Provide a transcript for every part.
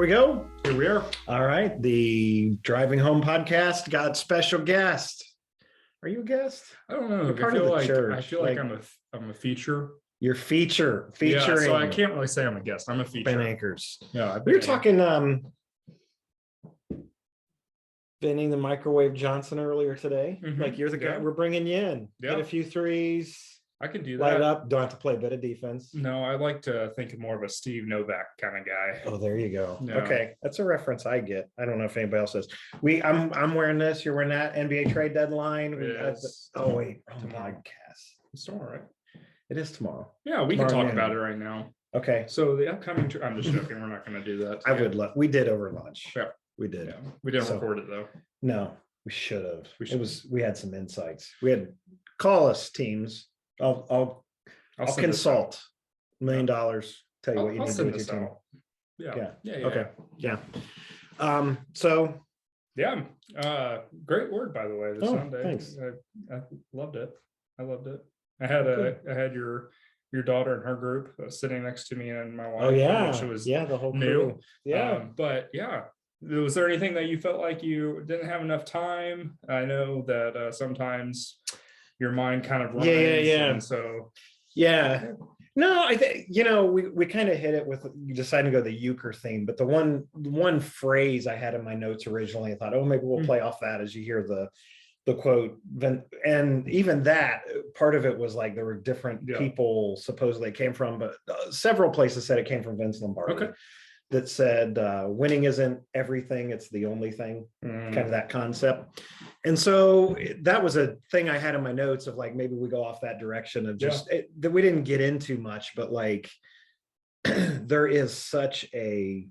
we go. Here we are. All right. The Driving Home podcast got special guest. Are you a guest? I don't know. You're part of the church. I feel like I'm a feature. You're featuring. Yeah, so I can't really say I'm a guest. I'm a feature. Ben Akers. Yeah, we were talking Benny the Microwave Johnson earlier today. Like you're the guy. We're bringing you in. Get a few threes. I could do that. Light up. Don't have to play a bit of defense. No, I like to think of more of a Steve Novak kind of guy. Oh, there you go. Yeah. Okay, that's a reference I get. I don't know if anybody else does. I'm wearing this. You're wearing that. NBA trade deadline. Yes. Oh wait, podcast. It's all right. It is tomorrow. Yeah, we can talk about it right now. Okay. So the upcoming. I'm just joking. We're not going to do that. I would love. We did over lunch. Yeah, we did. Yeah. We didn't record it though. No, we should have. We had some insights. We had call us teams. I'll consult. $1 million. Tell you what you need to do with your team. Yeah. Okay. Yeah. So. Yeah. Great word, by the way. This Sunday. Thanks. I loved it. I had your daughter and her group sitting next to me and my wife. Oh yeah. Which was the whole crew. New. Yeah. But yeah. Was there anything that you felt like you didn't have enough time? I know that sometimes your mind kind of runs. Yeah. And so. Yeah. No, I think, we kind of hit it with deciding to go the euchre theme, but the one phrase I had in my notes originally, I thought, maybe we'll play off that as you hear the quote. And even that part of it was like there were different people supposedly it came from, but several places said it came from Vince Lombardi. Okay. That said, winning isn't everything, it's the only thing, kind of that concept. And so that was a thing I had in my notes of like, maybe we go off that direction of just that we didn't get into much, but like, there is such a,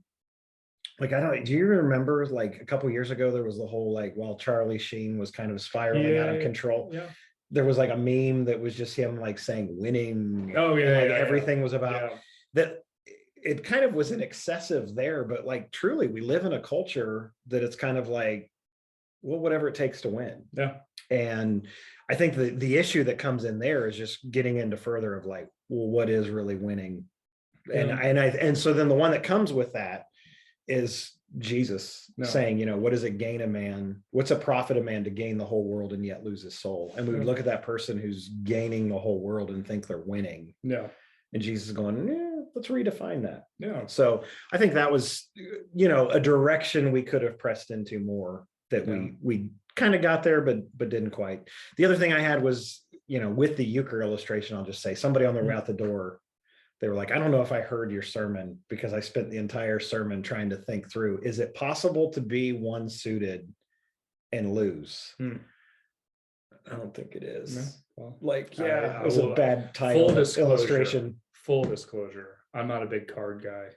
like, do you remember like a couple years ago, there was the whole, like, while Charlie Sheen was kind of spiraling out of control, there was like a meme that was just him like saying winning. Oh yeah. And, like, everything was about that. It kind of was an excessive there, but like truly we live in a culture that it's kind of like, well, whatever it takes to win. Yeah. And I think the issue that comes in there is just getting into further of like, well, what is really winning? And so then the one that comes with that is Jesus saying, what does it gain a man? What's a profit a man to gain the whole world and yet lose his soul? And we would look at that person who's gaining the whole world and think they're winning. Yeah. And Jesus is going, let's redefine that. Yeah. So I think that was, a direction we could have pressed into more that we kind of got there, but didn't quite. The other thing I had was, with the euchre illustration, I'll just say somebody on the way out the door, they were like, I don't know if I heard your sermon because I spent the entire sermon trying to think through, is it possible to be one suited and lose? I don't think it is. No. Well, it was a bad title. Illustration. Full disclosure, I'm not a big card guy.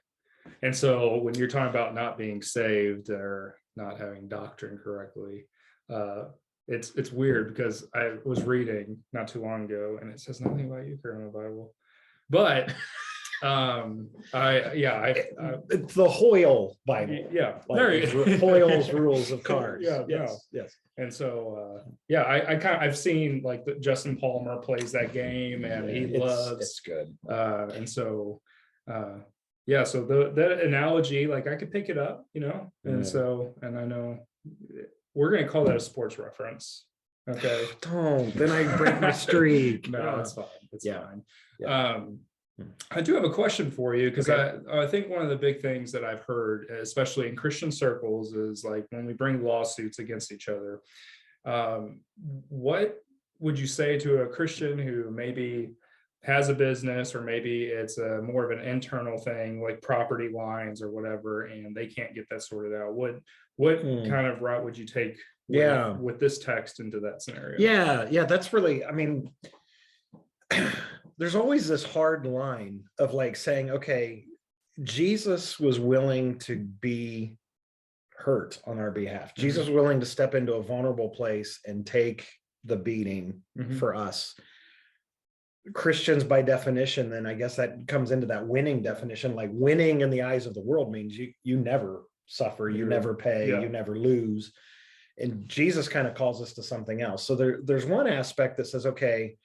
And so when you're talking about not being saved or not having doctrine correctly, it's weird because I was reading not too long ago and it says nothing about euchre in the Bible. But it's the Hoyle Bible. Yeah. Hoyle's rules of cards. Yes. And so, I've seen like Justin Palmer plays that game and it's good. And so, so the analogy, like I could pick it up, and so, and I know we're going to call that a sports reference. Okay. Don't, then I break my streak. No, it's fine. It's fine. Yeah. I do have a question for you because I think one of the big things that I've heard, especially in Christian circles, is like when we bring lawsuits against each other, what would you say to a Christian who maybe has a business or maybe it's more of an internal thing like property lines or whatever, and they can't get that sorted out? What kind of route would you take with this text into that scenario? Yeah, that's really, I mean, there's always this hard line of like saying, okay, Jesus was willing to be hurt on our behalf. Jesus was willing to step into a vulnerable place and take the beating for us. Christians, by definition, then I guess that comes into that winning definition. Like winning in the eyes of the world means you never suffer, you never pay, you never lose. And Jesus kind of calls us to something else. So there's one aspect that says, okay,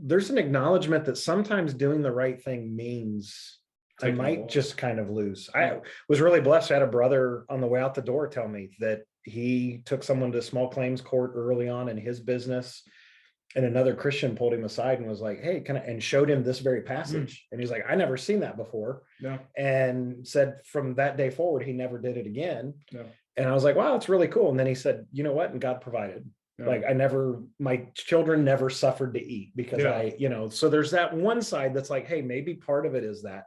there's an acknowledgement that sometimes doing the right thing means I might just kind of lose. I was really blessed. I had a brother on the way out the door tell me that he took someone to small claims court early on in his business, and another Christian pulled him aside and was like, "Hey, and showed him this very passage." And he's like, "I never seen that before." No. And said from that day forward, he never did it again. No. And I was like, "Wow, it's really cool." And then he said, "You know what? And God provided. Like my children never suffered to eat because so there's that one side that's like, hey, maybe part of it is that.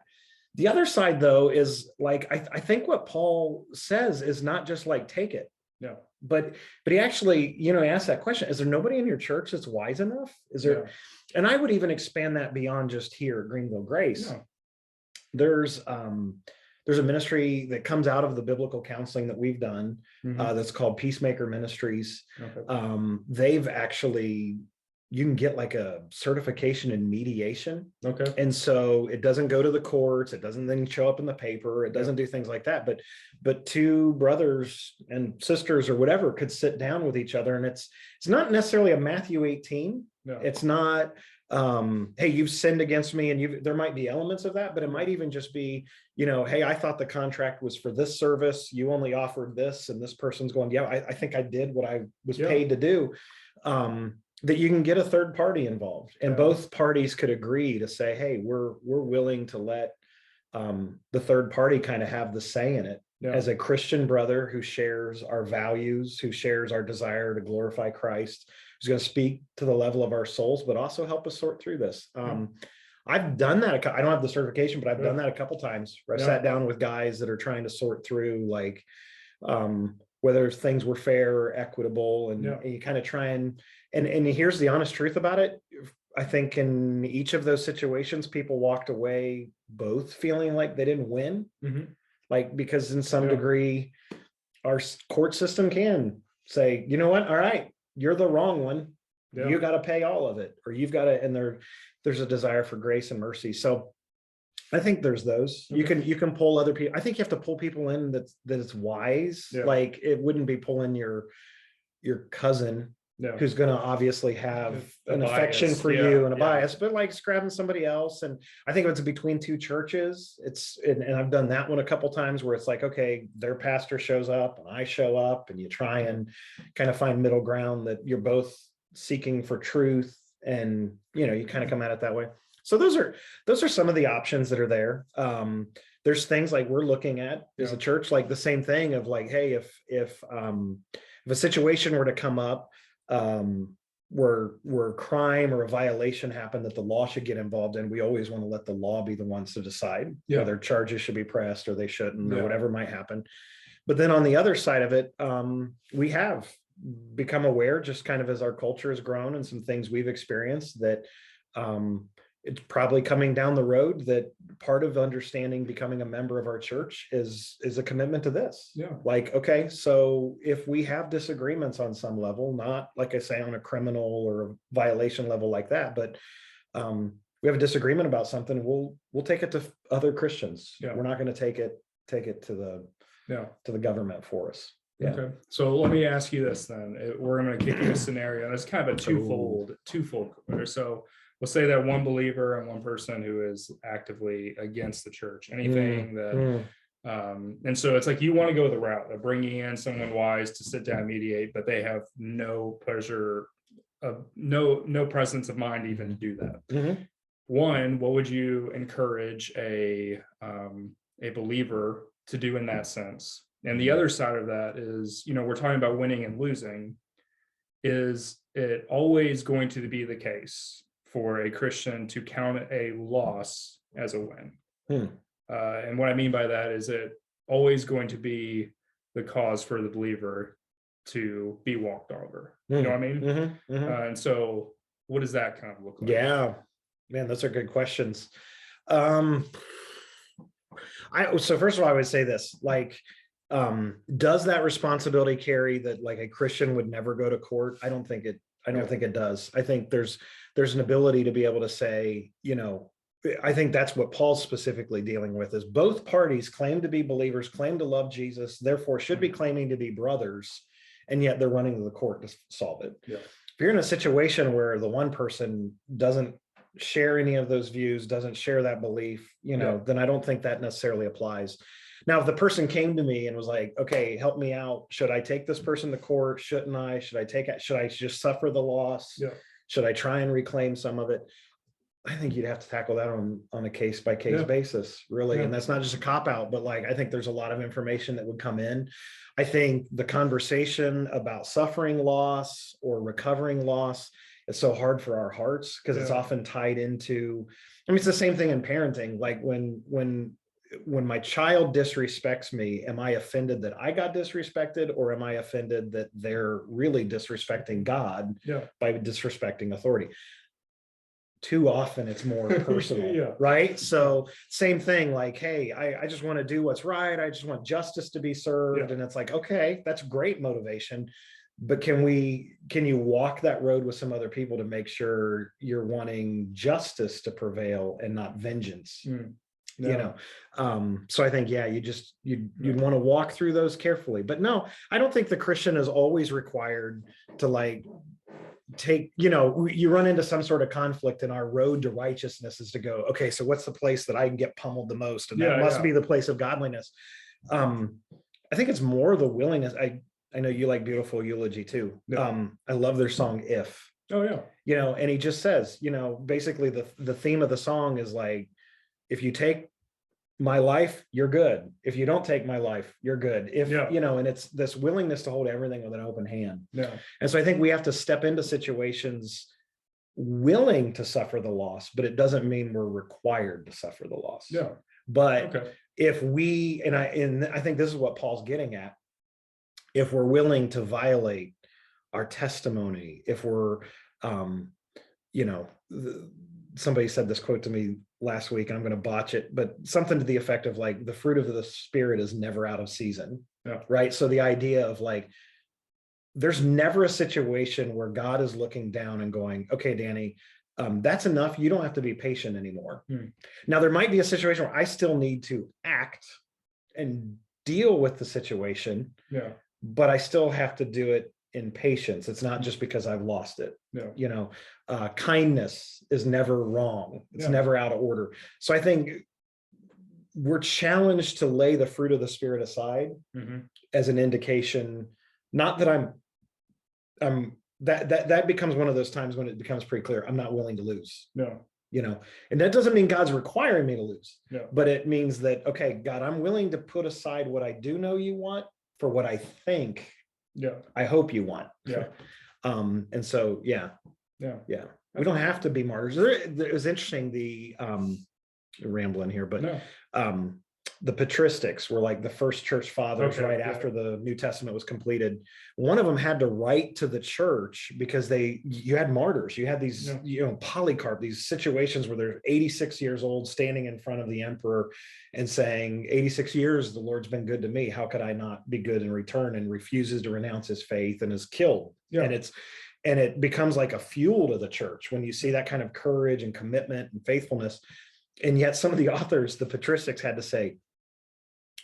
The other side though, is like, I think what Paul says is not just like, take it. No. But he actually, asked that question, is there nobody in your church that's wise enough? Is there, and I would even expand that beyond just here at Greenville Grace. No. There's a ministry that comes out of the biblical counseling that we've done that's called Peacemaker Ministries. Okay. They've actually, you can get like a certification in mediation. Okay. And so it doesn't go to the courts. It doesn't then show up in the paper. It doesn't do things like that. But two brothers and sisters or whatever could sit down with each other. And it's not necessarily a Matthew 18. No. It's not, hey, you've sinned against me, and there might be elements of that, but it might even just be, hey, I thought the contract was for this service. You only offered this, and this person's going, I think I did what I was paid to do. That you can get a third party involved, and both parties could agree to say, hey, we're willing to let the third party kind of have the say in it. As a Christian brother who shares our values, who shares our desire to glorify Christ, who's going to speak to the level of our souls, but also help us sort through this. I've done that. I don't have the certification, but I've done that a couple times where I sat down with guys that are trying to sort through like whether things were fair or equitable, and you kind of try and here's the honest truth about it. I think in each of those situations, people walked away both feeling like they didn't win. Like, because in some degree, our court system can say, you know what, all right, you're the wrong one. You got to pay all of it, or you've got to, and there's a desire for grace and mercy. So I think there's those. Okay. You can pull other people. I think you have to pull people in that it's wise. Like, it wouldn't be pulling your cousin who's going to obviously have an affection for you and a bias, but like grabbing somebody else. And I think if it's between two churches, and I've done that one a couple times where it's like, okay, their pastor shows up and I show up, and you try and kind of find middle ground that you're both seeking for truth, and you kind of come at it that way. So those are some of the options that are there. There's things like we're looking at as a church, like the same thing of like, hey, if a situation were to come up where crime or a violation happened that the law should get involved in, we always want to let the law be the ones to decide whether charges should be pressed or they shouldn't, or whatever might happen. But then on the other side of it, we have become aware, just kind of as our culture has grown and some things we've experienced, that it's probably coming down the road that part of understanding becoming a member of our church is a commitment to this. Like, okay, so if we have disagreements on some level, not like I say on a criminal or a violation level like that, but we have a disagreement about something, we'll take it to other Christians. We're not going to take it to the government for us. Okay, so let me ask you this then. We're going to give you a scenario, and it's kind of a twofold. So we'll say that one believer and one person who is actively against the church, anything and so it's like, you want to go the route of bringing in someone wise to sit down and mediate, but they have no pleasure of no presence of mind even to do that. One, what would you encourage a believer to do in that sense? And the other side of that is, we're talking about winning and losing. Is it always going to be the case for a Christian to count a loss as a win? And what I mean by that is, it always going to be the cause for the believer to be walked over. You know what I mean? And so what does that kind of look like? Yeah, man, those are good questions. So first of all, I would say this, like, does that responsibility carry that like a Christian would never go to court? I don't think it does. I think there's an ability to be able to say, I think that's what Paul's specifically dealing with, is both parties claim to be believers, claim to love Jesus, therefore should be claiming to be brothers, and yet they're running to the court to solve it. If you're in a situation where the one person doesn't share any of those views, doesn't share that belief, then I don't think that necessarily applies. Now, if the person came to me and was like, okay, help me out, should I take this person to court? Shouldn't I? Should I just suffer the loss? Yeah. Should I try and reclaim some of it? I think you'd have to tackle that on a case by case basis, really. Yeah. And that's not just a cop out, but like, I think there's a lot of information that would come in. I think the conversation about suffering loss or recovering loss is so hard for our hearts because it's often tied into, it's the same thing in parenting. Like when my child disrespects me, am I offended that I got disrespected, or am I offended that they're really disrespecting God by disrespecting authority? Too often it's more personal, right? So same thing, like, hey, I just want to do what's right. I just want justice to be served. And it's like, okay, that's great motivation. But can you walk that road with some other people to make sure you're wanting justice to prevail and not vengeance? So I think, you'd want to walk through those carefully. But no, I don't think the Christian is always required to like take, you run into some sort of conflict, and our road to righteousness is to go, okay, so what's the place that I can get pummeled the most? And that must be the place of godliness. I think it's more the willingness. I know you like Beautiful Eulogy too. I love their song If. Oh yeah. And he just says, basically the theme of the song is like, if you take my life, you're good. If you don't take my life, you're good. And it's this willingness to hold everything with an open hand. And so I think we have to step into situations willing to suffer the loss, but it doesn't mean we're required to suffer the loss. But if we, and I think this is what Paul's getting at, if we're willing to violate our testimony, if we're, somebody said this quote to me last week, and I'm going to botch it, but something to the effect of like, the fruit of the Spirit is never out of season. Right. So the idea of like, there's never a situation where God is looking down and going, okay, Danny, that's enough. You don't have to be patient anymore. Now, there might be a situation where I still need to act and deal with the situation, but I still have to do it in patience. It's not just because I've lost it. Kindness is never wrong. It's never out of order. So I think we're challenged to lay the fruit of the Spirit aside as an indication, not that that becomes one of those times when it becomes pretty clear I'm not willing to lose. And that doesn't mean God's requiring me to lose, but it means that, okay, God, I'm willing to put aside what I do know you want for what I think I hope you want. And so we don't have to be martyrs. It was interesting, rambling here, but the patristics were like the first church fathers after the New Testament was completed. One of them had to write to the church because you had martyrs. You had these, Polycarp, these situations where they're 86 years old standing in front of the emperor and saying, 86 years, the Lord's been good to me. How could I not be good in return? And refuses to renounce his faith and is killed. And it becomes like a fuel to the church when you see that kind of courage and commitment and faithfulness. And yet some of the authors, the patristics, had to say,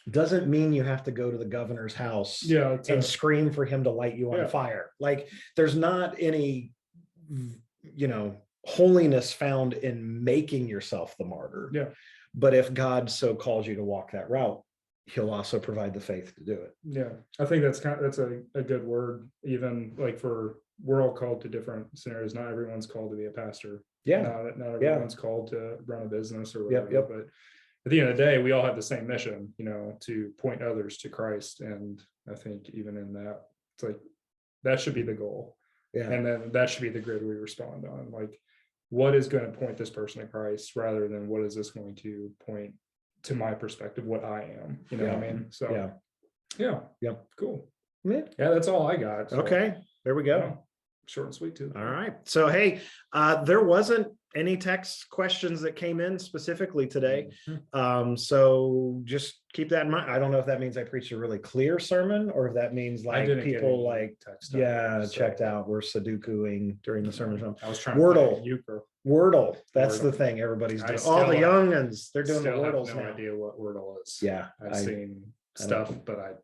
doesn't mean you have to go to the governor's house and scream for him to light you on fire. Like, there's not any, holiness found in making yourself the martyr. But if God so calls you to walk that route, he'll also provide the faith to do it. I think that's a good word, even like we're all called to different scenarios. Not everyone's called to be a pastor. Not everyone's called to run a business or whatever. But at the end of the day, we all have the same mission, to point others to Christ. And I think even in that, it's like, that should be the goal. And then that should be the grid we respond on. Like, what is going to point this person to Christ, rather than what is this going to point to my perspective, what I am, what I mean? So cool. Yeah, that's all I got. So, okay, there we go. Short and sweet too. All right. So, hey, there wasn't any text questions that came in specifically today. So just keep that in mind. I don't know if that means I preached a really clear sermon, or if that means like people like checked out. We're Sudokuing during the sermon. I was trying Wordle. That's the thing everybody's doing. All the youngins, they're doing the Wordles now. I have no idea what Wordle is. Yeah. I've seen stuff, but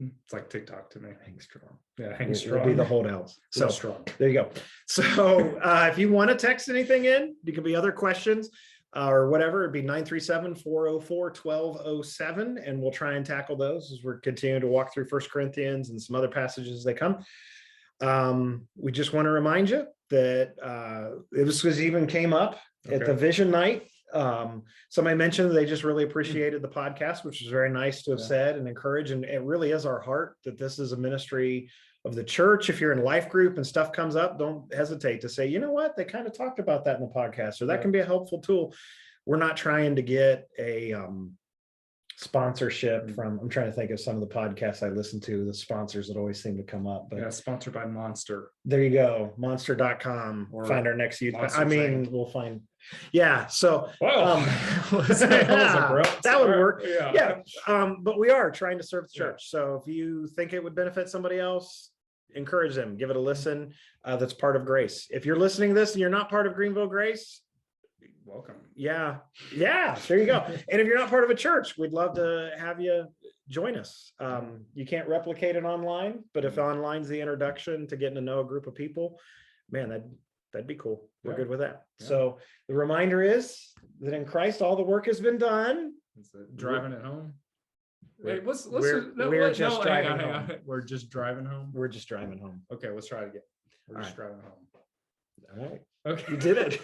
It's like TikTok to me. Hang strong. Yeah, hang We'll strong. be the holdouts. So So strong. there you go. So if you want to text anything in, it could be other questions or whatever. It'd be 937-404-1207. And we'll try and tackle those as we're continuing to walk through 1 Corinthians and some other passages as they come. We just want to remind you that this was even came up at the Okay. vision night. Somebody mentioned they just really appreciated the podcast, which was very nice to have Yeah. said and encourage. And it really is our heart that this is a ministry of the church. If you're in life group and stuff comes up, don't hesitate to say, you know what, they kind of talked about that in the podcast, or that Yeah. can be a helpful tool. We're not trying to get a sponsorship from, I'm trying to think of some of the podcasts I listen to, the sponsors that always seem to come up, but Yeah, sponsored by Monster. there you go. Monster.com. Or Find our next youth. Monster I mean, Trained. we'll find. Yeah. So Wow. that would work. Yeah. Yeah. But we are trying to serve the Yeah. church. So if you think it would benefit somebody else, encourage them, give it a listen. That's part of Grace. If you're listening to this and you're not part of Greenville Grace, Welcome. yeah, there you go. And if you're not part of a church, we'd love to have you join us. You can't replicate it online, but if online's the introduction to getting to know a group of people, man, that'd be cool. We're Yeah. good with that. Yeah. So the reminder is that in Christ all the work has been done. Is it driving it home? We're- Wait, let's we're just driving home. We're just driving home. We're just driving home. Okay, let's try it again. We're All just driving home. All right. Okay. You did it.